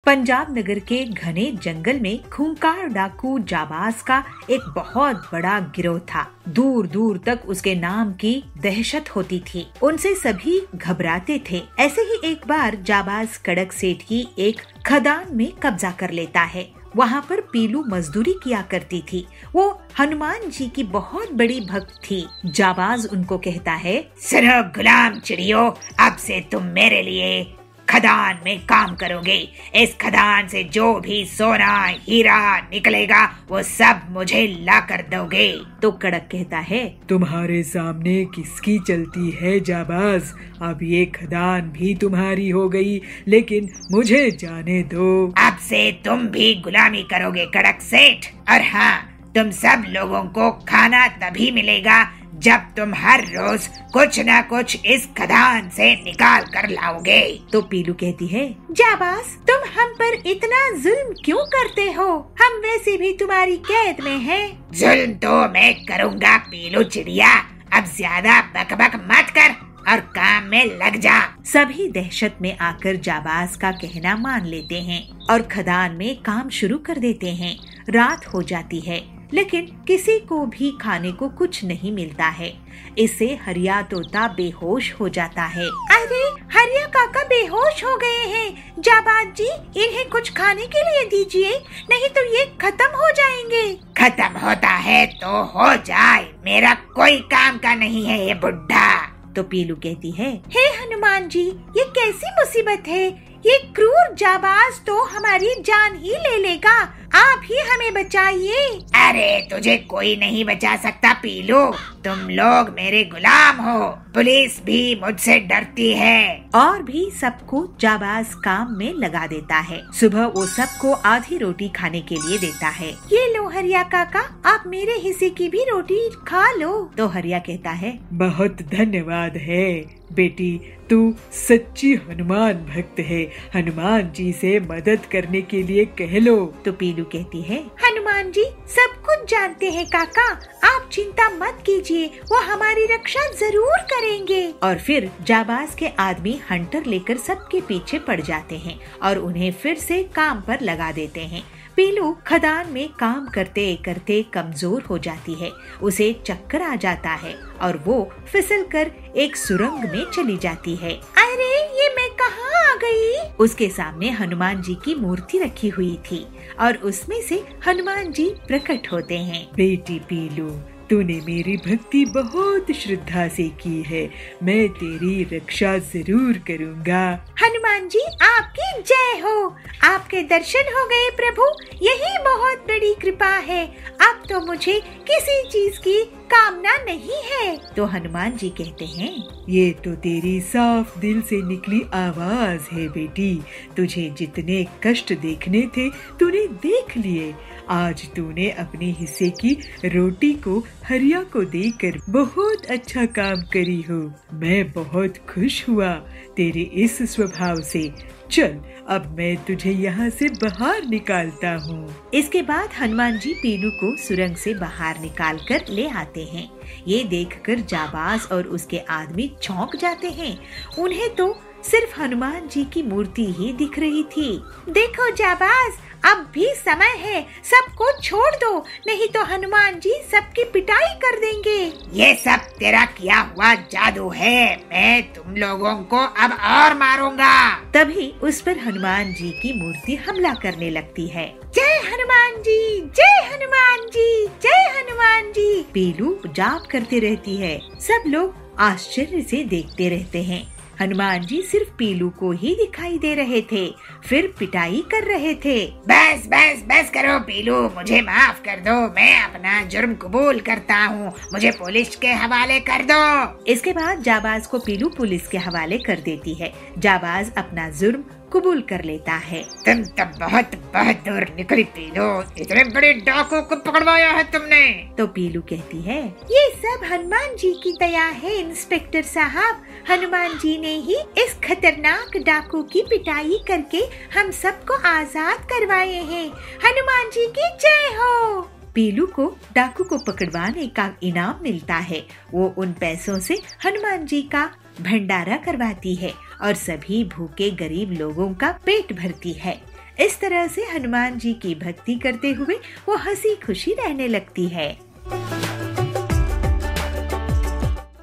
पंजाब नगर के घने जंगल में खूंखार डाकू जाबाज का एक बहुत बड़ा गिरोह था। दूर दूर तक उसके नाम की दहशत होती थी। उनसे सभी घबराते थे। ऐसे ही एक बार जाबाज कड़क सेठ की एक खदान में कब्जा कर लेता है। वहाँ पर पीलू मजदूरी किया करती थी। वो हनुमान जी की बहुत बड़ी भक्त थी। जाबाज उनको कहता है, सुनो गुलाम चिड़ियों, अब से तुम मेरे लिए खदान में काम करोगे। इस खदान से जो भी सोना हीरा निकलेगा वो सब मुझे ला कर दोगे। तो कड़क कहता है, तुम्हारे सामने किसकी चलती है जाबाज, अब ये खदान भी तुम्हारी हो गई, लेकिन मुझे जाने दो। अब से तुम भी गुलामी करोगे कड़क सेठ। और हाँ, तुम सब लोगों को खाना तभी मिलेगा जब तुम हर रोज कुछ न कुछ इस खदान से निकाल कर लाओगे। तो पीलू कहती है, जाबाज तुम हम पर इतना जुल्म क्यों करते हो? हम वैसे भी तुम्हारी कैद में हैं। जुल्म तो मैं करूँगा पीलू चिड़िया, अब ज्यादा बकबक मत कर और काम में लग जा। सभी दहशत में आकर जाबाज का कहना मान लेते हैं और खदान में काम शुरू कर देते हैं। रात हो जाती है, लेकिन किसी को भी खाने को कुछ नहीं मिलता है। इससे हरिया तोता बेहोश हो जाता है। अरे हरिया काका बेहोश हो गए हैं। जाबाज जी, इन्हें कुछ खाने के लिए दीजिए, नहीं तो ये खत्म हो जाएंगे। खत्म होता है तो हो जाए, मेरा कोई काम का नहीं है ये बुढ़ा। तो पीलू कहती है, हे हनुमान जी, ये कैसी मुसीबत है? ये क्रूर जाबाज तो हमारी जान ही ले लेगा। आप ही हमें बचाइए। अरे तुझे कोई नहीं बचा सकता पीलू, तुम लोग मेरे गुलाम हो। पुलिस भी मुझसे डरती है। और भी सबको जाबाज काम में लगा देता है। सुबह वो सबको आधी रोटी खाने के लिए देता है। ये लो हरिया काका, आप मेरे हिस्से की भी रोटी खा लो। तो हरिया कहता है, बहुत धन्यवाद है बेटी, तू सच्ची हनुमान भक्त है। हनुमान जी से मदद करने के लिए कह लो। तो पीलू कहती है, हनुमान जी सब कुछ जानते हैं काका, आप चिंता मत कीजिए, वो हमारी रक्षा जरूर करेंगे। और फिर जाबाज के आदमी हंटर लेकर सबके पीछे पड़ जाते हैं और उन्हें फिर से काम पर लगा देते हैं। पीलू खदान में काम करते करते कमजोर हो जाती है। उसे चक्कर आ जाता है और वो फिसलकर एक सुरंग में चली जाती है। अरे ये मैं कहाँ आ गई? उसके सामने हनुमान जी की मूर्ति रखी हुई थी और उसमें से हनुमान जी प्रकट होते हैं। बेटी पीलू, तूने मेरी भक्ति बहुत श्रद्धा से की है, मैं तेरी रक्षा जरूर करूँगा। हनुमान जी आपकी जय हो, आपके दर्शन हो गए प्रभु, यही बहुत बड़ी कृपा है। अब तो मुझे किसी चीज की कामना नहीं है। तो हनुमान जी कहते हैं, ये तो तेरी साफ दिल से निकली आवाज है बेटी, तुझे जितने कष्ट देखने थे तूने देख लिए। आज तूने अपने हिस्से की रोटी को हरिया को देकर बहुत अच्छा काम करी हो। मैं बहुत खुश हुआ तेरे इस स्वभाव से। चल अब मैं तुझे यहाँ से बाहर निकालता हूँ। इसके बाद हनुमान जी पीलू को सुरंग से बाहर निकाल कर ले आते हैं। ये देखकर जाबाज और उसके आदमी चौंक जाते हैं। उन्हें तो सिर्फ हनुमान जी की मूर्ति ही दिख रही थी। देखो जाबाज, अब भी समय है, सबको छोड़ दो, नहीं तो हनुमान जी सबकी पिटाई कर देंगे। ये सब तेरा किया हुआ जादू है, मैं तुम लोगों को अब और मारूंगा। तभी उस पर हनुमान जी की मूर्ति हमला करने लगती है। जय हनुमान जी, जय हनुमान जी, जय हनुमान जी। पीलू जाप करती रहती है। सब लोग आश्चर्य से देखते रहते हैं। हनुमान जी सिर्फ पीलू को ही दिखाई दे रहे थे, फिर पिटाई कर रहे थे। बस बस बस करो पीलू, मुझे माफ कर दो, मैं अपना जुर्म कबूल करता हूँ, मुझे पुलिस के हवाले कर दो। इसके बाद जाबाज को पीलू पुलिस के हवाले कर देती है। जाबाज अपना जुर्म कबूल कर लेता है। तुम तो बहुत बहादुर निकली पीलू, इतने बड़े डाकू को पकड़वाया है तुमने। तो पीलू कहती है, ये सब हनुमान जी की दया है इंस्पेक्टर साहब। हनुमान जी ने ही इस खतरनाक डाकू की पिटाई करके हम सबको आजाद करवाए हैं। हनुमान जी की जय हो। पीलू को डाकू को पकड़वाने का इनाम मिलता है। वो उन पैसों से हनुमान जी का भंडारा करवाती है और सभी भूखे गरीब लोगों का पेट भरती है। इस तरह से हनुमान जी की भक्ति करते हुए वो हंसी खुशी रहने लगती है।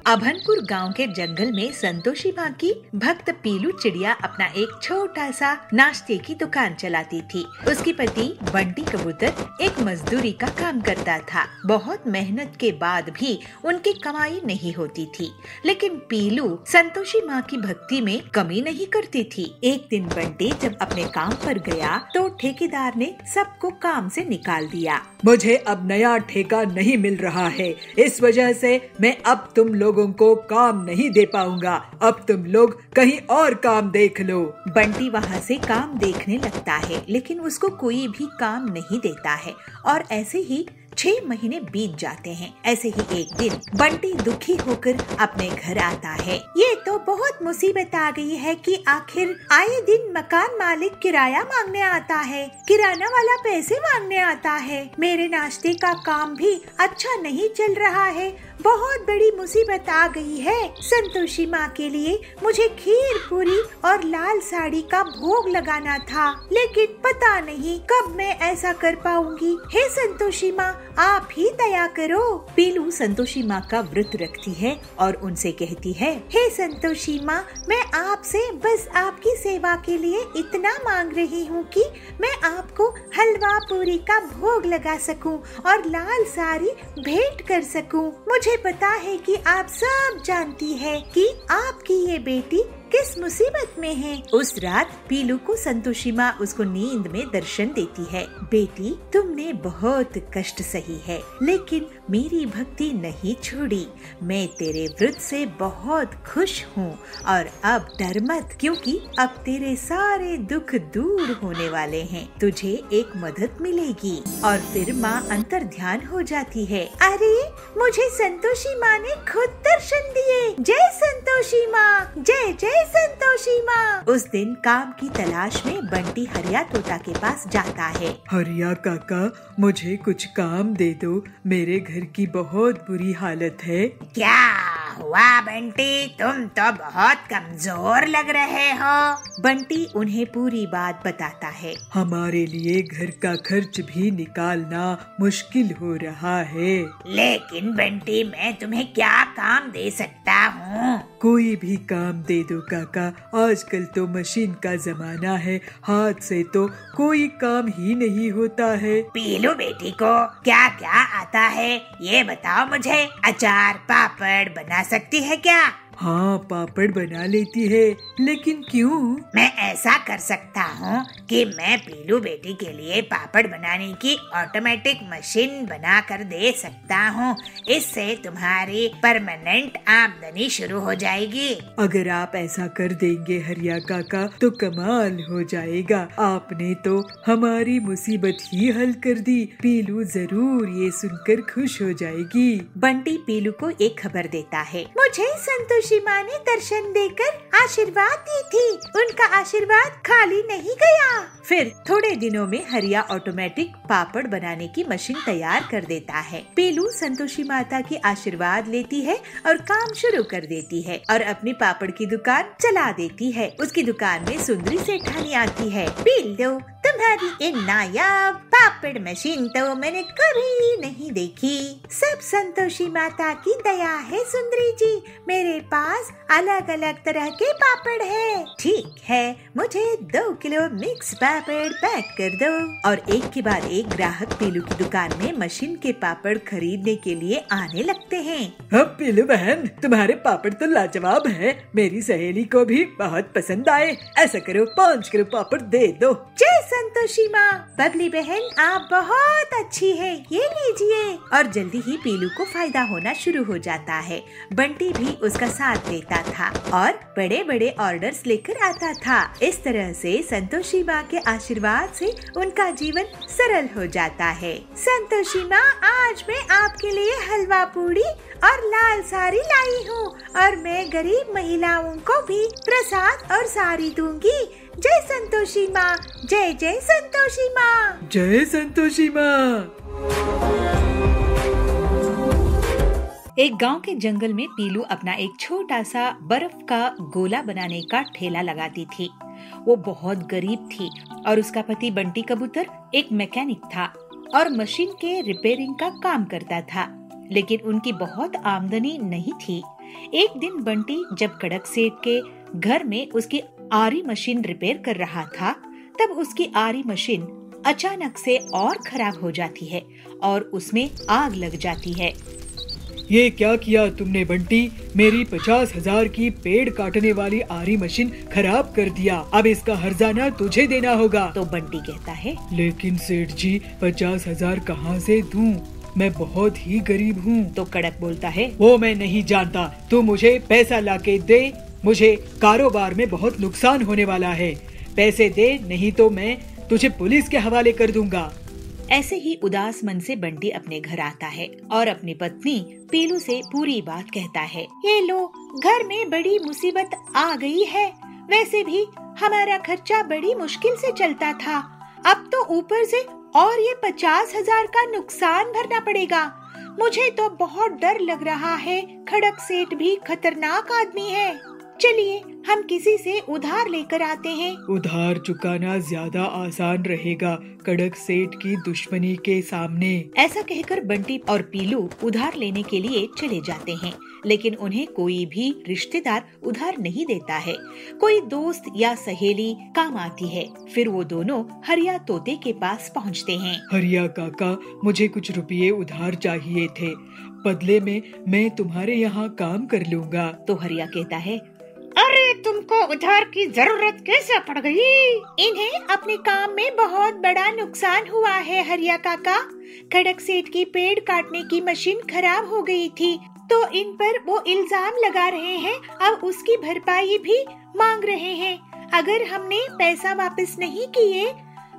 अभनपुर गांव के जंगल में संतोषी माँ की भक्त पीलू चिड़िया अपना एक छोटा सा नाश्ते की दुकान चलाती थी। उसकी पति बंटी कबूतर एक मजदूरी का काम करता था। बहुत मेहनत के बाद भी उनकी कमाई नहीं होती थी, लेकिन पीलू संतोषी माँ की भक्ति में कमी नहीं करती थी। एक दिन बंटी जब अपने काम पर गया तो ठेकेदार ने सबको काम से निकाल दिया। मुझे अब नया ठेका नहीं मिल रहा है, इस वजह से मैं अब तुम लोगों को काम नहीं दे पाऊंगा। अब तुम लोग कहीं और काम देख लो। बंटी वहाँ से काम देखने लगता है, लेकिन उसको कोई भी काम नहीं देता है और ऐसे ही 6 महीने बीत जाते हैं। ऐसे ही एक दिन बंटी दुखी होकर अपने घर आता है। ये तो बहुत मुसीबत आ गई है कि आखिर आए दिन मकान मालिक किराया मांगने आता है, किराना वाला पैसे मांगने आता है। मेरे नाश्ते का काम भी अच्छा नहीं चल रहा है। बहुत बड़ी मुसीबत आ गई है। संतोषी माँ के लिए मुझे खीर पूरी और लाल साड़ी का भोग लगाना था, लेकिन पता नहीं कब मैं ऐसा कर पाऊंगी। हे संतोषी माँ, आप ही दया करो। पीलू संतोषी माँ का व्रत रखती है और उनसे कहती है, हे संतोषी माँ, मैं आपसे बस आपकी सेवा के लिए इतना मांग रही हूँ कि मैं आपको हलवा पूरी का भोग लगा सकूं और लाल साड़ी भेंट कर सकूं। मुझे पता है कि आप सब जानती है कि आपकी ये बेटी किस मुसीबत में है। उस रात पीलू को संतोषी माँ उसको नींद में दर्शन देती है। बेटी, तुमने बहुत कष्ट सही है, लेकिन मेरी भक्ति नहीं छोड़ी। मैं तेरे व्रत से बहुत खुश हूँ और अब डर मत, क्योंकि अब तेरे सारे दुख दूर होने वाले हैं। तुझे एक मदद मिलेगी। और फिर माँ अंतर ध्यान हो जाती है। अरे, मुझे संतोषी माँ ने खुद दर्शन दिए। जय संतोषी माँ, जय जय संतोषी माँ। उस दिन काम की तलाश में बंटी हरिया तोता के पास जाता है। हरिया काका, मुझे कुछ काम दे दो, मेरे घर की बहुत बुरी हालत है। क्या हुआ बंटी, तुम तो बहुत कमजोर लग रहे हो। बंटी उन्हें पूरी बात बताता है। हमारे लिए घर का खर्च भी निकालना मुश्किल हो रहा है। लेकिन बंटी, मैं तुम्हें क्या काम दे सकता हूँ? कोई भी काम दे दो काका, आजकल तो मशीन का जमाना है, हाथ से तो कोई काम ही नहीं होता है। पीलू बेटी को क्या क्या आता है ये बताओ मुझे। अचार पापड़ बना सकती है क्या? हाँ, पापड़ बना लेती है, लेकिन क्यों? मैं ऐसा कर सकता हूँ कि मैं पीलू बेटी के लिए पापड़ बनाने की ऑटोमेटिक मशीन बना कर दे सकता हूँ। इससे तुम्हारी परमानेंट आमदनी शुरू हो जाएगी। अगर आप ऐसा कर देंगे हरिया काका तो कमाल हो जाएगा। आपने तो हमारी मुसीबत ही हल कर दी। पीलू जरूर ये सुनकर खुश हो जाएगी। बंटी पीलू को एक खबर देता है। मुझे संतोषी माँ ने दर्शन देकर आशीर्वाद दी थी। उनका आशीर्वाद खाली नहीं गया। फिर थोड़े दिनों में हरिया ऑटोमेटिक पापड़ बनाने की मशीन तैयार कर देता है। पीलू संतोषी माता की आशीर्वाद लेती है और काम शुरू कर देती है और अपनी पापड़ की दुकान चला देती है। उसकी दुकान में सुंदरी सेठानी आती है। पीलू, तुम्हारी ये नायाब पापड़ मशीन तो मैंने कभी नहीं देखी। सब संतोषी माता की दया है सुंदरी जी। मेरे पास अलग अलग तरह के पापड़ है। ठीक है, मुझे 2 किलो मिक्स पापड़ पैक कर दो। और एक के बाद एक ग्राहक पीलू की दुकान में मशीन के पापड़ खरीदने के लिए आने लगते हैं। अब पीलू बहन, तुम्हारे पापड़ तो लाजवाब है। मेरी सहेली को भी बहुत पसंद आए। ऐसा करो, 5 किलो पापड़ दे दो। जय संतोषी माँ। बबली बहन, आप बहुत अच्छी है, ये लीजिए। और जल्दी ही पीलू को फायदा होना शुरू हो जाता है। बंटी भी उसका साथ देता था और बड़े बड़े ऑर्डर्स लेकर आता था। इस तरह से संतोषी माँ के आशीर्वाद से उनका जीवन सरल हो जाता है। संतोषी माँ, आज मैं आपके लिए हलवा पूरी और लाल साड़ी लाई हूँ और मैं गरीब महिलाओं को भी प्रसाद और साड़ी दूंगी। जय संतोषी माँ, जय जय संतोषी माँ। जय संतोषी माँ। एक गांव के जंगल में पीलू अपना एक छोटा सा बर्फ का गोला बनाने का ठेला लगाती थी। वो बहुत गरीब थी और उसका पति बंटी कबूतर एक मैकेनिक था और मशीन के रिपेयरिंग का काम करता था, लेकिन उनकी बहुत आमदनी नहीं थी। एक दिन बंटी जब कड़क सेठ के घर में उसकी आरी मशीन रिपेयर कर रहा था, तब उसकी आरी मशीन अचानक से और खराब हो जाती है और उसमें आग लग जाती है। ये क्या किया तुमने बंटी? मेरी 50,000 की पेड़ काटने वाली आरी मशीन खराब कर दिया। अब इसका हर्जाना तुझे देना होगा। तो बंटी कहता है, लेकिन सेठ जी 50,000 कहाँ से दूं? मैं बहुत ही गरीब हूँ। तो कड़क बोलता है, वो मैं नहीं जानता, तू मुझे पैसा लाके दे। मुझे कारोबार में बहुत नुकसान होने वाला है। पैसे दे, नहीं तो मैं तुझे पुलिस के हवाले कर दूंगा। ऐसे ही उदास मन से बंटी अपने घर आता है और अपनी पत्नी पीलू से पूरी बात कहता है। ये लो, घर में बड़ी मुसीबत आ गई है। वैसे भी हमारा खर्चा बड़ी मुश्किल से चलता था, अब तो ऊपर से और ये 50,000 का नुकसान भरना पड़ेगा। मुझे तो बहुत डर लग रहा है। खड़क सेठ भी खतरनाक आदमी है। चलिए हम किसी से उधार लेकर आते हैं। उधार चुकाना ज्यादा आसान रहेगा कड़क सेठ की दुश्मनी के सामने। ऐसा कहकर बंटी और पीलू उधार लेने के लिए चले जाते हैं, लेकिन उन्हें कोई भी रिश्तेदार उधार नहीं देता है। कोई दोस्त या सहेली काम आती है। फिर वो दोनों हरिया तोते के पास पहुँचते हैं। हरिया काका, मुझे कुछ रुपये उधार चाहिए थे, बदले में मैं तुम्हारे यहाँ काम कर लूँगा। तो हरिया कहता है, अरे तुमको उधार की जरूरत कैसे पड़ गई? इन्हें अपने काम में बहुत बड़ा नुकसान हुआ है हरिया काका। खड़क सेठ की पेड़ काटने की मशीन खराब हो गई थी, तो इन पर वो इल्जाम लगा रहे हैं। अब उसकी भरपाई भी मांग रहे हैं। अगर हमने पैसा वापस नहीं किए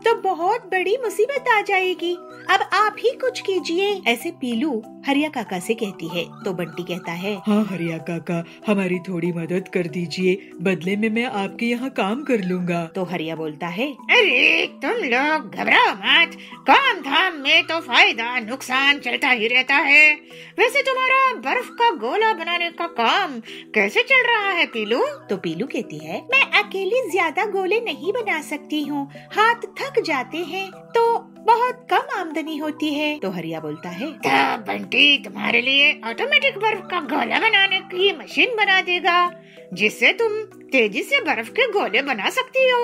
तो बहुत बड़ी मुसीबत आ जाएगी। अब आप ही कुछ कीजिए। ऐसे पीलू हरिया काका से कहती है। तो बंटी कहता है, हाँ हरिया काका, हमारी थोड़ी मदद कर दीजिए, बदले में मैं आपके यहाँ काम कर लूँगा। तो हरिया बोलता है, अरे तुम लोग घबराओ मत, काम धाम में तो फायदा नुकसान चलता ही रहता है। वैसे तुम्हारा बर्फ का गोला बनाने का काम कैसे चल रहा है पीलू? तो पीलू कहती है, मैं अकेली ज्यादा गोले नहीं बना सकती हूँ, हाथ थक जाते हैं, तो बहुत कम आमदनी होती है। तो हरिया बोलता है, तो बंटी तुम्हारे लिए ऑटोमेटिक बर्फ का गोला बनाने की मशीन बना देगा, जिससे तुम तेजी से बर्फ के गोले बना सकती हो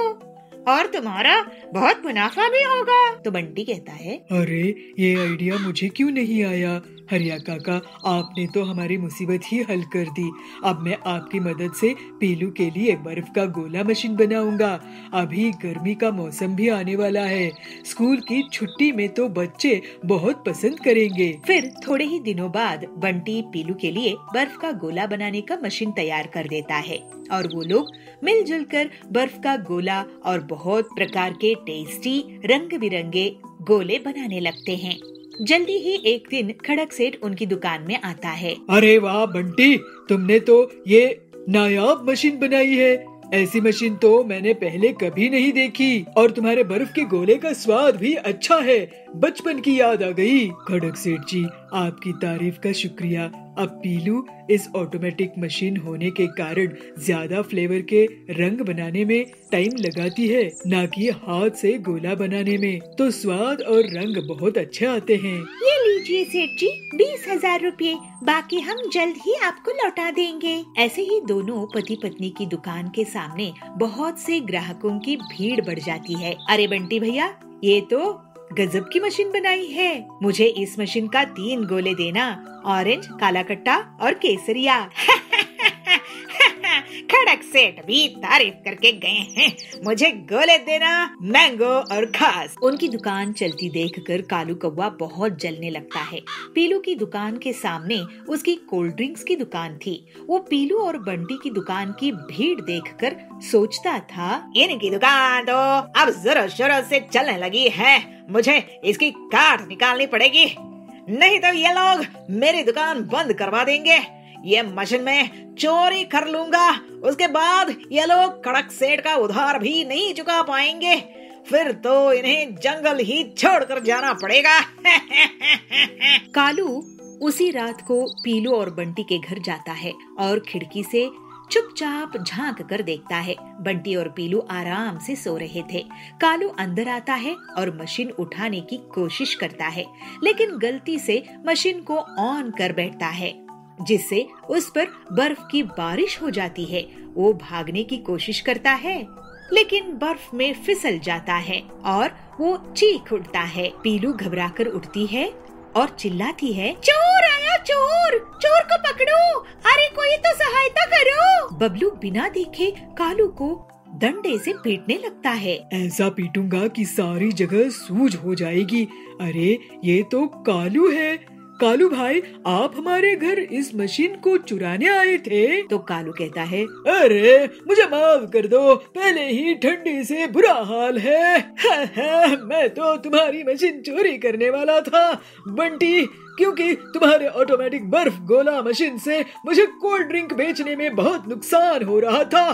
और तुम्हारा बहुत मुनाफा भी होगा। तो बंटी कहता है, अरे ये आइडिया मुझे क्यों नहीं आया? हरिया काका, आपने तो हमारी मुसीबत ही हल कर दी। अब मैं आपकी मदद से पीलू के लिए बर्फ का गोला मशीन बनाऊंगा। अभी गर्मी का मौसम भी आने वाला है, स्कूल की छुट्टी में तो बच्चे बहुत पसंद करेंगे। फिर थोड़े ही दिनों बाद बंटी पीलू के लिए बर्फ का गोला बनाने का मशीन तैयार कर देता है और वो लोग मिलजुल कर बर्फ का गोला और बहुत प्रकार के टेस्टी रंग बिरंगे गोले बनाने लगते हैं। जल्दी ही एक दिन खड़क सेठ उनकी दुकान में आता है। अरे वाह बंटी, तुमने तो ये नायाब मशीन बनाई है। ऐसी मशीन तो मैंने पहले कभी नहीं देखी और तुम्हारे बर्फ के गोले का स्वाद भी अच्छा है। बचपन की याद आ गई। खड़क सेठ जी, आपकी तारीफ का शुक्रिया। अब पीलू इस ऑटोमेटिक मशीन होने के कारण ज्यादा फ्लेवर के रंग बनाने में टाइम लगाती है, ना कि हाथ से गोला बनाने में, तो स्वाद और रंग बहुत अच्छे आते हैं। ये लीजिए सेठ जी, 20,000 रुपए, बाकी हम जल्द ही आपको लौटा देंगे। ऐसे ही दोनों पति पत्नी की दुकान के सामने बहुत से ग्राहकों की भीड़ बढ़ जाती है। अरे बंटी भैया, ये तो गजब की मशीन बनाई है। मुझे इस मशीन का 3 गोले देना, ऑरेंज, काला कट्टा और केसरिया। खड़क सेठ भी तारीफ करके गए हैं, मुझे गोले देना, मैंगो और खास। उनकी दुकान चलती देखकर कालू कौवा बहुत जलने लगता है। पीलू की दुकान के सामने उसकी कोल्ड ड्रिंक्स की दुकान थी। वो पीलू और बंटी की दुकान की भीड़ देखकर सोचता था, इनकी दुकान तो अब जोरों शोरों से चलने लगी है, मुझे इसकी काट निकालनी पड़ेगी, नहीं तो ये लोग मेरी दुकान बंद करवा देंगे। ये मशीन में चोरी कर लूंगा, उसके बाद ये लोग खड़क सेठ का उधार भी नहीं चुका पाएंगे, फिर तो इन्हें जंगल ही छोड़कर जाना पड़ेगा। कालू उसी रात को पीलू और बंटी के घर जाता है और खिड़की से चुपचाप झांक कर देखता है। बंटी और पीलू आराम से सो रहे थे। कालू अंदर आता है और मशीन उठाने की कोशिश करता है, लेकिन गलती से मशीन को ऑन कर बैठता है, जिससे उस पर बर्फ की बारिश हो जाती है। वो भागने की कोशिश करता है, लेकिन बर्फ में फिसल जाता है और वो चीख उठता है। पीलू घबराकर उठती है और चिल्लाती है, चोर आया, चोर, चोर को पकड़ो, अरे कोई तो सहायता करो। बबलू बिना देखे कालू को डंडे से पीटने लगता है। ऐसा पीटूंगा कि सारी जगह सूज हो जाएगी। अरे ये तो कालू है। कालू भाई, आप हमारे घर इस मशीन को चुराने आए थे? तो कालू कहता है, अरे मुझे माफ कर दो, पहले ही ठंडी से बुरा हाल है। मैं तो तुम्हारी मशीन चोरी करने वाला था बंटी, क्योंकि तुम्हारे ऑटोमेटिक बर्फ गोला मशीन से मुझे कोल्ड ड्रिंक बेचने में बहुत नुकसान हो रहा था।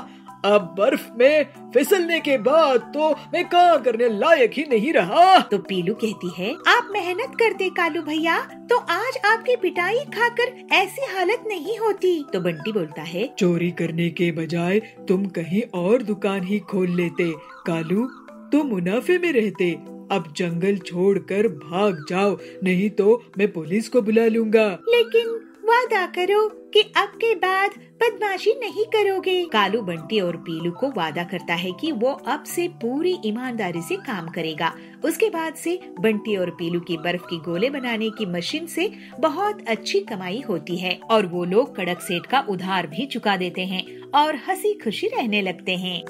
अब बर्फ में फिसलने के बाद तो मैं काम करने लायक ही नहीं रहा। तो पीलू कहती है, आप मेहनत करते कालू भैया तो आज आपकी पिटाई खाकर ऐसी हालत नहीं होती। तो बंटी बोलता है, चोरी करने के बजाय तुम कहीं और दुकान ही खोल लेते कालू, तो मुनाफे में रहते। अब जंगल छोड़कर भाग जाओ, नहीं तो मैं पुलिस को बुला लूंगा। लेकिन वादा करो कि अब के बाद बदमाशी नहीं करोगे। कालू बंटी और पीलू को वादा करता है कि वो अब से पूरी ईमानदारी से काम करेगा। उसके बाद से बंटी और पीलू की बर्फ की गोले बनाने की मशीन से बहुत अच्छी कमाई होती है और वो लोग कड़क सेठ का उधार भी चुका देते हैं और हंसी खुशी रहने लगते हैं।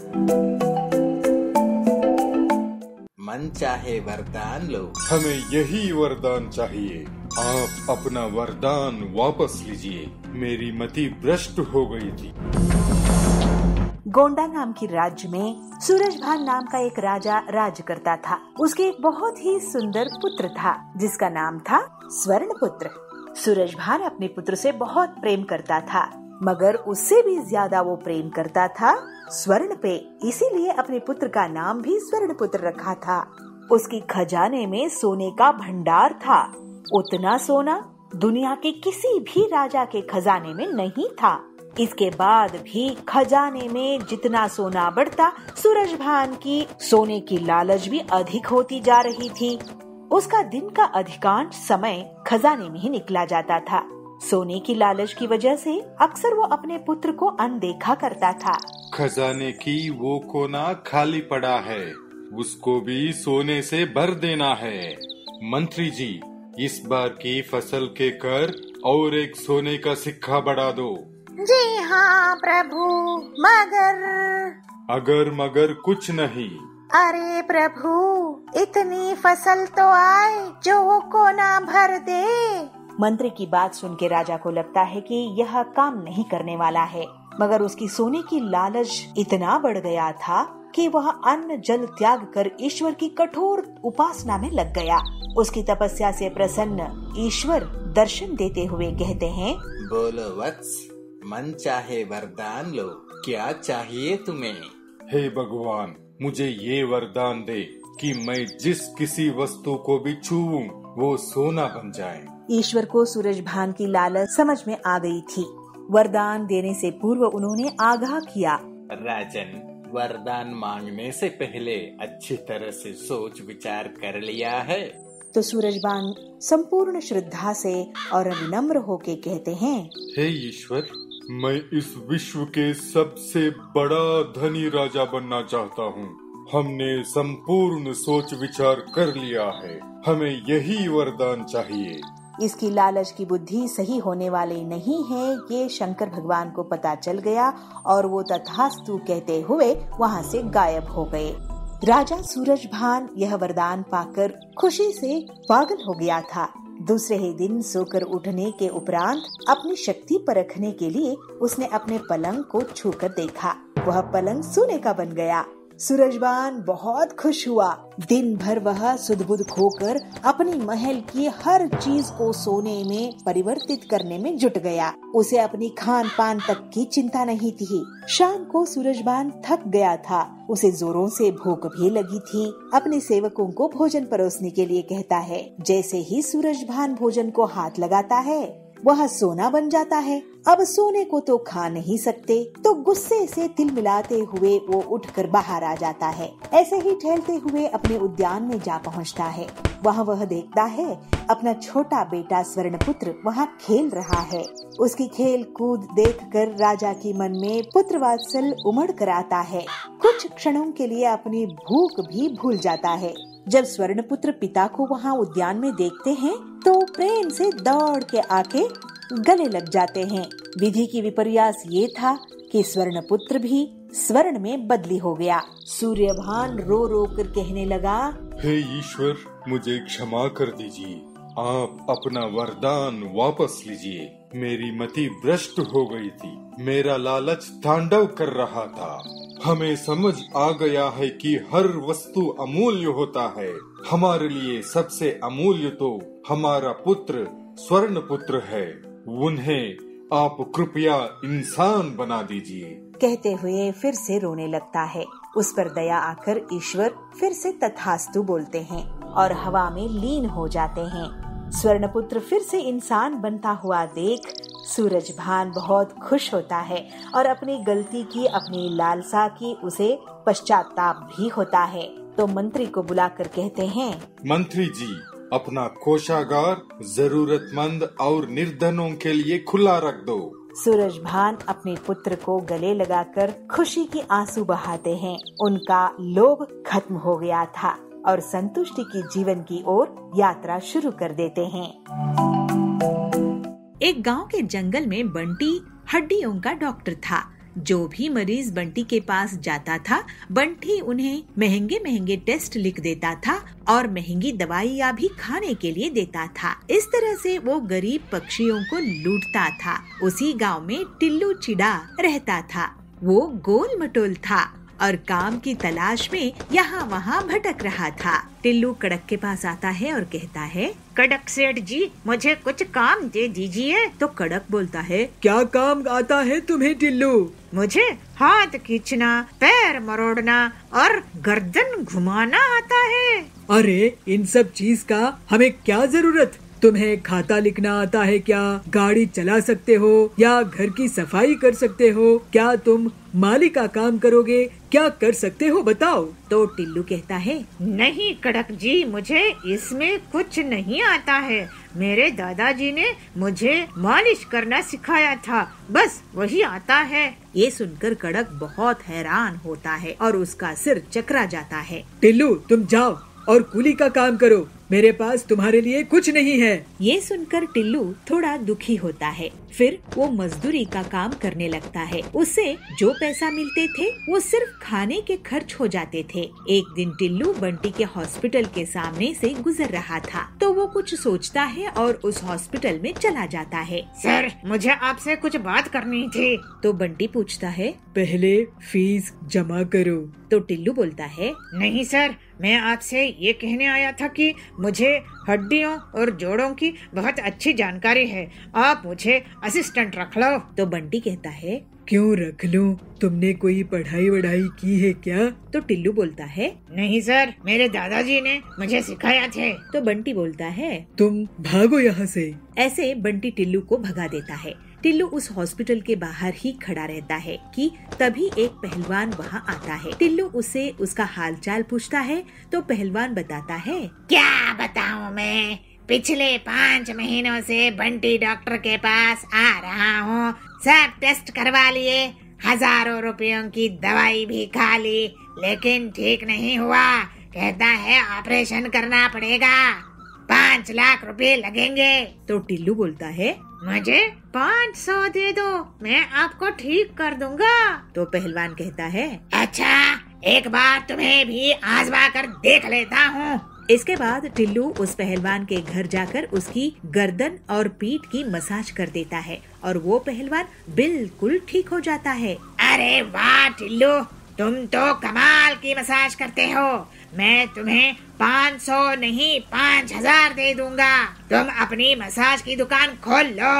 मन चाहे वरदान लो। हमें यही वरदान चाहिए। आप अपना वरदान वापस लीजिए। मेरी मति भ्रष्ट हो गई थी। गोंडा नाम के राज्य में सूरजभान नाम का एक राजा राज करता था। उसके एक बहुत ही सुंदर पुत्र था जिसका नाम था स्वर्णपुत्र। सूरजभान अपने पुत्र से बहुत प्रेम करता था, मगर उससे भी ज्यादा वो प्रेम करता था स्वर्ण पे, इसीलिए अपने पुत्र का नाम भी स्वर्णपुत्र रखा था। उसकी खजाने में सोने का भंडार था। उतना सोना दुनिया के किसी भी राजा के खजाने में नहीं था। इसके बाद भी खजाने में जितना सोना बढ़ता, सूरजभान की सोने की लालच भी अधिक होती जा रही थी। उसका दिन का अधिकांश समय खजाने में ही निकला जाता था। सोने की लालच की वजह से अक्सर वो अपने पुत्र को अनदेखा करता था। खजाने की वो कोना खाली पड़ा है, उसको भी सोने से भर देना है। मंत्री जी, इस बार की फसल के कर और एक सोने का सिक्का बढ़ा दो। जी हाँ प्रभु, अगर मगर कुछ नहीं। अरे प्रभु, इतनी फसल तो आए जो वो कोना भर दे। मंत्री की बात सुन के राजा को लगता है कि यह काम नहीं करने वाला है, मगर उसकी सोने की लालच इतना बढ़ गया था कि वह अन्न जल त्याग कर ईश्वर की कठोर उपासना में लग गया। उसकी तपस्या से प्रसन्न ईश्वर दर्शन देते हुए कहते हैं, बोलो वत्स, मन चाहे वरदान लो, क्या चाहिए तुम्हें? हे भगवान, मुझे ये वरदान दे कि मैं जिस किसी वस्तु को भी छूऊं वो सोना बन जाए। ईश्वर को सूरजभान की लालच समझ में आ गई थी। वरदान देने से पूर्व उन्होंने आगाह किया, राजन, वरदान मांगने से पहले अच्छी तरह से सोच विचार कर लिया है? तो सूरजभान संपूर्ण श्रद्धा से और विनम्र होके कहते हैं, हे ईश्वर, मैं इस विश्व के सबसे बड़ा धनी राजा बनना चाहता हूँ। हमने संपूर्ण सोच विचार कर लिया है, हमें यही वरदान चाहिए। इसकी लालच की बुद्धि सही होने वाली नहीं है, ये शंकर भगवान को पता चल गया और वो तथास्तु कहते हुए वहाँ से गायब हो गए। राजा सूरजभान यह वरदान पाकर खुशी से पागल हो गया था। दूसरे ही दिन सोकर उठने के उपरांत अपनी शक्ति परखने के लिए उसने अपने पलंग को छूकर देखा। वह पलंग सोने का बन गया। सूरजभान बहुत खुश हुआ। दिन भर वह सुध-बुध खोकर अपनी महल की हर चीज को सोने में परिवर्तित करने में जुट गया। उसे अपनी खान पान तक की चिंता नहीं थी। शाम को सूरजभान थक गया था, उसे जोरों से भूख भी लगी थी। अपने सेवकों को भोजन परोसने के लिए कहता है। जैसे ही सूरजभान भोजन को हाथ लगाता है, वह सोना बन जाता है। अब सोने को तो खा नहीं सकते, तो गुस्से से तिलमिलाते हुए वो उठकर बाहर आ जाता है। ऐसे ही टहलते हुए अपने उद्यान में जा पहुंचता है। वहाँ वह देखता है अपना छोटा बेटा स्वर्णपुत्र वहाँ खेल रहा है। उसकी खेल कूद देखकर राजा की मन में पुत्र वात्सल उमड़ कर आता है। कुछ क्षणों के लिए अपनी भूख भी भूल जाता है। जब स्वर्णपुत्र पिता को वहाँ उद्यान में देखते हैं तो प्रेम से दौड़ के आके गले लग जाते हैं। विधि की विपर्यास ये था कि स्वर्णपुत्र भी स्वर्ण में बदली हो गया। सूर्यभान रो रो कर कहने लगा, हे ईश्वर, मुझे क्षमा कर दीजिए। आप अपना वरदान वापस लीजिए। मेरी मति भ्रष्ट हो गई थी। मेरा लालच तांडव कर रहा था। हमें समझ आ गया है कि हर वस्तु अमूल्य होता है। हमारे लिए सबसे अमूल्य तो हमारा पुत्र स्वर्ण पुत्र है। उन्हें आप कृपया इंसान बना दीजिए। कहते हुए फिर से रोने लगता है। उस पर दया आकर ईश्वर फिर से तथास्तु बोलते हैं और हवा में लीन हो जाते हैं। स्वर्णपुत्र फिर से इंसान बनता हुआ देख सूरजभान बहुत खुश होता है और अपनी गलती की, अपनी लालसा की उसे पश्चाताप भी होता है। तो मंत्री को बुलाकर कहते हैं, मंत्री जी, अपना कोषागार जरूरतमंद और निर्धनों के लिए खुला रख दो। सूरजभान अपने पुत्र को गले लगाकर खुशी की आंसू बहाते हैं। उनका लोभ खत्म हो गया था और संतुष्टि की जीवन की ओर यात्रा शुरू कर देते हैं। एक गांव के जंगल में बंटी हड्डियों का डॉक्टर था। जो भी मरीज बंटी के पास जाता था, बंटी उन्हें महंगे महंगे टेस्ट लिख देता था और महंगी दवाइयाँ भी खाने के लिए देता था। इस तरह से वो गरीब पक्षियों को लूटता था। उसी गांव में टिल्लू चिड़ा रहता था। वो गोल मटोल था और काम की तलाश में यहाँ वहाँ भटक रहा था। टिल्लू कड़क के पास आता है और कहता है, कड़क सेठ जी, मुझे कुछ काम दे दीजिए। तो कड़क बोलता है, क्या काम आता है तुम्हें टिल्लू? मुझे हाथ खींचना, पैर मरोड़ना और गर्दन घुमाना आता है। अरे इन सब चीज का हमें क्या जरूरत? तुम्हें खाता लिखना आता है क्या? गाड़ी चला सकते हो या घर की सफाई कर सकते हो? क्या तुम माली का काम करोगे? क्या कर सकते हो बताओ? तो टिल्लू कहता है, नहीं कड़क जी, मुझे इसमें कुछ नहीं आता है। मेरे दादाजी ने मुझे मालिश करना सिखाया था, बस वही आता है। ये सुनकर कड़क बहुत हैरान होता है और उसका सिर चकरा जाता है। टिल्लू, तुम जाओ और कूली का काम करो। मेरे पास तुम्हारे लिए कुछ नहीं है। ये सुनकर टिल्लू थोड़ा दुखी होता है। फिर वो मजदूरी का काम करने लगता है। उससे जो पैसा मिलते थे वो सिर्फ खाने के खर्च हो जाते थे। एक दिन टिल्लू बंटी के हॉस्पिटल के सामने से गुजर रहा था, तो वो कुछ सोचता है और उस हॉस्पिटल में चला जाता है। सर, मुझे आपसे कुछ बात करनी थी। तो बंटी पूछता है, पहले फीस जमा करो। तो टिल्लू बोलता है, नहीं सर, मैं आपसे ये कहने आया था कि मुझे हड्डियों और जोड़ों की बहुत अच्छी जानकारी है। आप मुझे असिस्टेंट रख लो। तो बंटी कहता है, क्यों रख लूं? तुमने कोई पढ़ाई वढ़ाई की है क्या? तो टिल्लू बोलता है, नहीं सर, मेरे दादाजी ने मुझे सिखाया थे। तो बंटी बोलता है, तुम भागो यहाँ से। ऐसे बंटी टिल्लू को भगा देता है। टिल्लू उस हॉस्पिटल के बाहर ही खड़ा रहता है कि तभी एक पहलवान वहाँ आता है। टिल्लू उससे उसका हालचाल पूछता है तो पहलवान बताता है, क्या बताऊँ मैं, पिछले 5 महीनों से बंटी डॉक्टर के पास आ रहा हूँ। सब टेस्ट करवा लिए, हजारों रुपयों की दवाई भी खा ली, लेकिन ठीक नहीं हुआ। कहता है ऑपरेशन करना पड़ेगा, 5 लाख रुपए लगेंगे। तो टिल्लू बोलता है, मुझे 500 दे दो, मैं आपको ठीक कर दूंगा। तो पहलवान कहता है, अच्छा, एक बार तुम्हें भी आजमा कर देख लेता हूँ। इसके बाद टिल्लू उस पहलवान के घर जाकर उसकी गर्दन और पीठ की मसाज कर देता है और वो पहलवान बिल्कुल ठीक हो जाता है। अरे वाह टिल्लू, तुम तो कमाल की मसाज करते हो। मैं तुम्हें 500 नहीं 5000 दे दूंगा। तुम अपनी मसाज की दुकान खोल लो।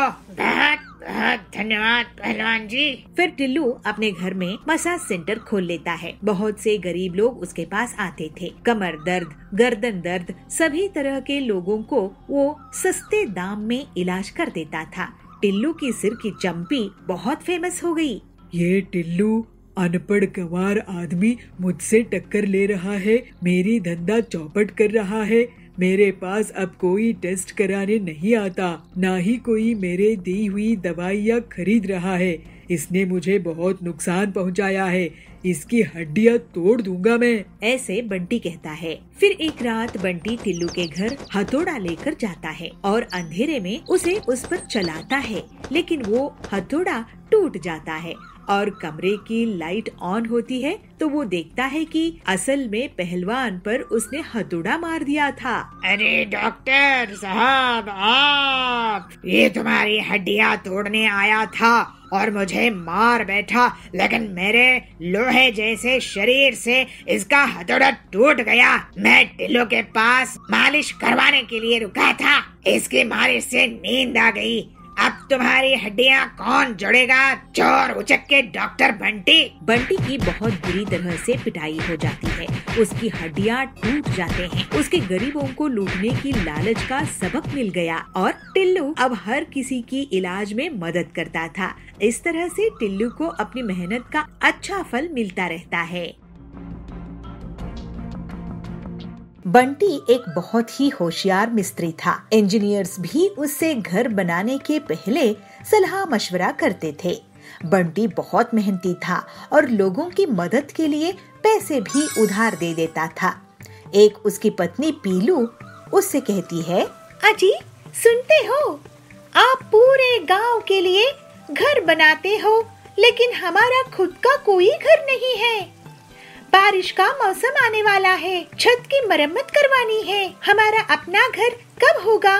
बहुत धन्यवाद पहलवान जी। फिर टिल्लू अपने घर में मसाज सेंटर खोल लेता है। बहुत से गरीब लोग उसके पास आते थे। कमर दर्द, गर्दन दर्द, सभी तरह के लोगों को वो सस्ते दाम में इलाज कर देता था। टिल्लू की सिर की चंपी बहुत फेमस हो गई। ये टिल्लू अनपढ़ गंवार आदमी मुझसे टक्कर ले रहा है, मेरी धंधा चौपट कर रहा है। मेरे पास अब कोई टेस्ट कराने नहीं आता, ना ही कोई मेरे दी हुई दवाइयाँ खरीद रहा है। इसने मुझे बहुत नुकसान पहुंचाया है, इसकी हड्डियाँ तोड़ दूंगा मैं। ऐसे बंटी कहता है। फिर एक रात बंटी टिल्लू के घर हथौड़ा लेकर जाता है और अंधेरे में उसे उस पर चलाता है, लेकिन वो हथौड़ा टूट जाता है और कमरे की लाइट ऑन होती है तो वो देखता है कि असल में पहलवान पर उसने हथौड़ा मार दिया था। अरे डॉक्टर साहब, आप! ये तुम्हारी हड्डियाँ तोड़ने आया था और मुझे मार बैठा, लेकिन मेरे लोहे जैसे शरीर से इसका हथौड़ा टूट गया। मैं टिल्लू के पास मालिश करवाने के लिए रुका था, इसकी मालिश से नींद आ गई। अब तुम्हारी हड्डियाँ कौन जोड़ेगा, चोर उचक्के डॉक्टर बंटी। बंटी की बहुत बुरी तरह से पिटाई हो जाती है, उसकी हड्डियाँ टूट जाते हैं। उसके गरीबों को लूटने की लालच का सबक मिल गया और टिल्लू अब हर किसी की इलाज में मदद करता था। इस तरह से टिल्लू को अपनी मेहनत का अच्छा फल मिलता रहता है। बंटी एक बहुत ही होशियार मिस्त्री था। इंजीनियर्स भी उससे घर बनाने के पहले सलाह मशवरा करते थे। बंटी बहुत मेहनती था और लोगों की मदद के लिए पैसे भी उधार दे देता था। एक उसकी पत्नी पीलू उससे कहती है, अजी सुनते हो, आप पूरे गांव के लिए घर बनाते हो, लेकिन हमारा खुद का कोई घर नहीं है। बारिश का मौसम आने वाला है, छत की मरम्मत करवानी है। हमारा अपना घर कब होगा,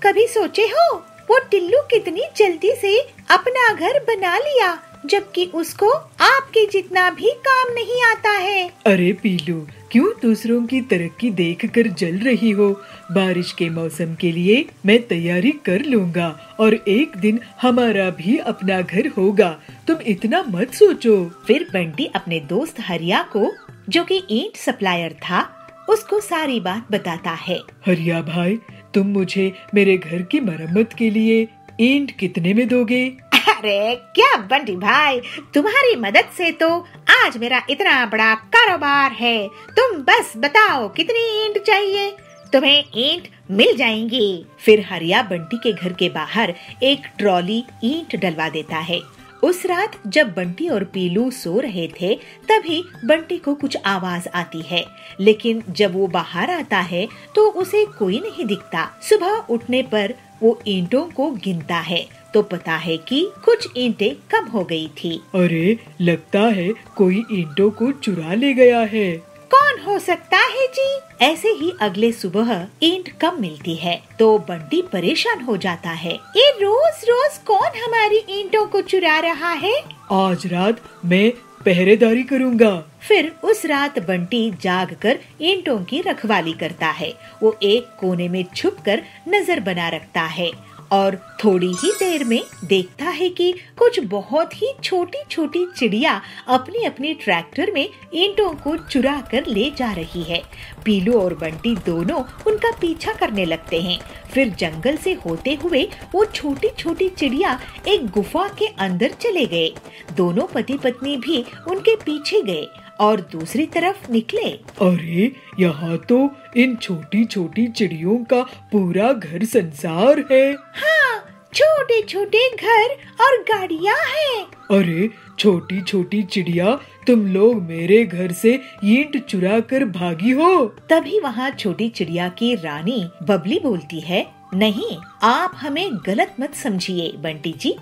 कभी सोचे हो? वो टिल्लू कितनी जल्दी से अपना घर बना लिया, जबकि उसको आपके जितना भी काम नहीं आता है। अरे पीलू, क्यों दूसरों की तरक्की देखकर जल रही हो? बारिश के मौसम के लिए मैं तैयारी कर लूँगा और एक दिन हमारा भी अपना घर होगा, तुम इतना मत सोचो। फिर बंटी अपने दोस्त हरिया को, जो कि ईंट सप्लायर था, उसको सारी बात बताता है। हरिया भाई, तुम मुझे मेरे घर की मरम्मत के लिए ईंट कितने में दोगे? अरे क्या बंटी भाई, तुम्हारी मदद से तो आज मेरा इतना बड़ा कारोबार है। तुम बस बताओ कितनी ईंट चाहिए, तुम्हें ईंट मिल जाएंगी। फिर हरिया बंटी के घर के बाहर एक ट्रॉली ईंट डलवा देता है। उस रात जब बंटी और पीलू सो रहे थे, तभी बंटी को कुछ आवाज आती है, लेकिन जब वो बाहर आता है तो उसे कोई नहीं दिखता। सुबह उठने पर वो ईंटों को गिनता है तो पता है कि कुछ ईंटें कम हो गई थी। अरे लगता है कोई ईंटों को चुरा ले गया है। कौन हो सकता है जी? ऐसे ही अगले सुबह ईंट कम मिलती है तो बंटी परेशान हो जाता है। ये रोज रोज कौन हमारी ईंटों को चुरा रहा है? आज रात मैं पहरेदारी करूँगा। फिर उस रात बंटी जागकर ईंटों की रखवाली करता है। वो एक कोने में छुपकर नजर बना रखता है और थोड़ी ही देर में देखता है कि कुछ बहुत ही छोटी छोटी चिड़िया अपनी अपनी ट्रैक्टर में ईंटों को चुरा कर ले जा रही है। पीलू और बंटी दोनों उनका पीछा करने लगते हैं। फिर जंगल से होते हुए वो छोटी छोटी चिड़िया एक गुफा के अंदर चले गए। दोनों पति पत्नी भी उनके पीछे गए और दूसरी तरफ निकले। अरे यहाँ तो इन छोटी छोटी चिड़ियों का पूरा घर संसार है। हाँ, छोटे छोटे घर और गाड़ियाँ हैं। अरे छोटी छोटी चिड़िया, तुम लोग मेरे घर से ईंट चुरा कर भागी हो। तभी वहाँ छोटी चिड़िया की रानी बबली बोलती है, नहीं, आप हमें गलत मत समझिए बंटी जी,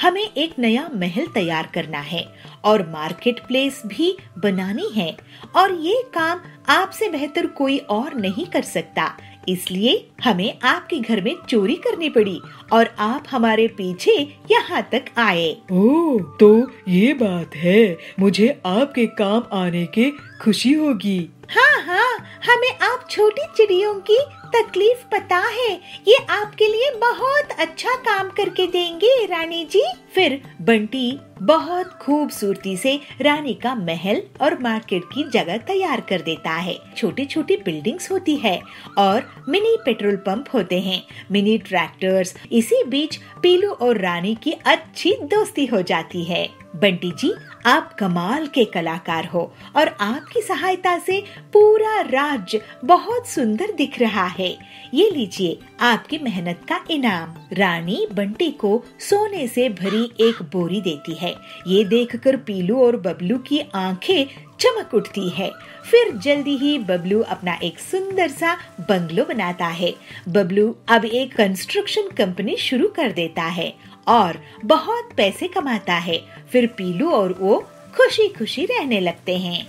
हमें एक नया महल तैयार करना है और मार्केट प्लेस भी बनानी है और ये काम आपसे बेहतर कोई और नहीं कर सकता। इसलिए हमें आपके घर में चोरी करनी पड़ी और आप हमारे पीछे यहाँ तक आए। ओह, तो ये बात है, मुझे आपके काम आने की खुशी होगी। हाँ हाँ, हमें आप छोटी चिड़ियों की तकलीफ पता है। ये आपके लिए बहुत अच्छा काम करके देंगे रानी जी। फिर बंटी बहुत खूबसूरती से रानी का महल और मार्केट की जगह तैयार कर देता है। छोटी छोटी बिल्डिंग्स होती है और मिनी पेट्रोल पंप होते हैं, मिनी ट्रैक्टर्स। इसी बीच पीलू और रानी की अच्छी दोस्ती हो जाती है। बंटी जी, आप कमाल के कलाकार हो और आपकी सहायता से पूरा राज्य बहुत सुंदर दिख रहा है। ये लीजिए आपकी मेहनत का इनाम। रानी बंटी को सोने से भरी एक बोरी देती है। ये देखकर पीलू और बबलू की आंखें चमक उठती है। फिर जल्दी ही बबलू अपना एक सुंदर सा बंगलो बनाता है। बबलू अब एक कंस्ट्रक्शन कंपनी शुरू कर देता है और बहुत पैसे कमाता है। फिर पीलू और वो खुशी खुशी रहने लगते हैं।